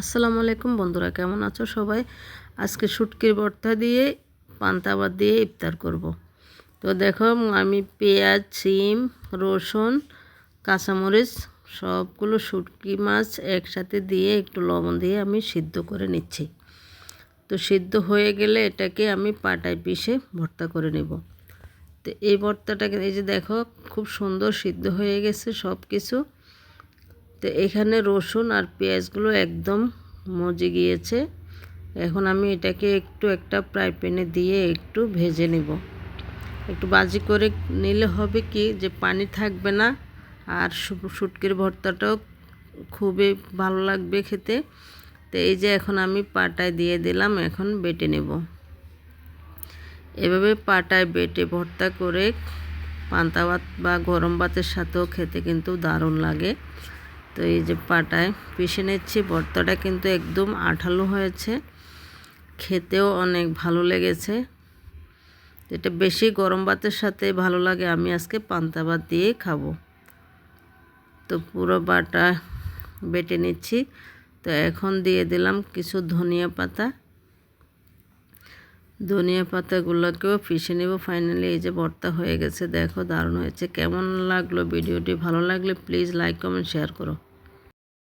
আসসালামু আলাইকুম বন্ধুরা, কেমন আছো সবাই? আজকে শুটকির ভর্তা দিয়ে পান্তা ভাত দিয়ে ইফতার করব। তো দেখো, আমি পেঁয়াজ, সিম, রসুন, কাঁচামরিচ সবগুলো শুটকি মাছ একসাথে দিয়ে একটু লবণ দিয়ে আমি সিদ্ধ করে নিচ্ছি। তো সিদ্ধ হয়ে গেলে এটাকে আমি পাটায় পিষে ভর্তা করে নেব। তো এই ভর্তাটাকে এই যে দেখো, খুব সুন্দর সিদ্ধ হয়ে গেছে সব কিছু। তো এখানে রসুন আর পেঁয়াজগুলো একদম মজে গিয়েছে। এখন আমি এটাকে একটু একটা ফ্রাই প্যানে দিয়ে একটু ভেজে নেব। একটু বাজি করে নিলে হবে কি যে পানি থাকবে না, আর শুটকির ভর্তাটাও খুবই ভালো লাগবে খেতে। তো এই যে এখন আমি পাটায় দিয়ে দিলাম, এখন বেটে নেব। এভাবে পাটায় বেটে ভর্তা করে পান্তা ভাত বা গরম ভাতের সাথেও খেতে কিন্তু দারুণ লাগে। তো এই যে পাটায় পিষে নিচ্ছি, ভর্তাটা কিন্তু একদম আঠালো হয়েছে, খেতেও অনেক ভালো লেগেছে। এটা বেশি গরম ভাতের সাথে ভালো লাগে, আমি আজকে পান্তা ভাত দিয়ে খাবো। তো পুরো বাটা বেটে নিচ্ছি। তো এখন দিয়ে দিলাম কিছু ধনিয়া পাতাগুলোকেও পিষে নেব। ফাইনালি এই যে ভর্তা হয়ে গেছে, দেখো দারুণ হয়েছে। কেমন লাগলো ভিডিওটি? ভালো লাগলে প্লিজ লাইক, কমেন্ট, শেয়ার করো।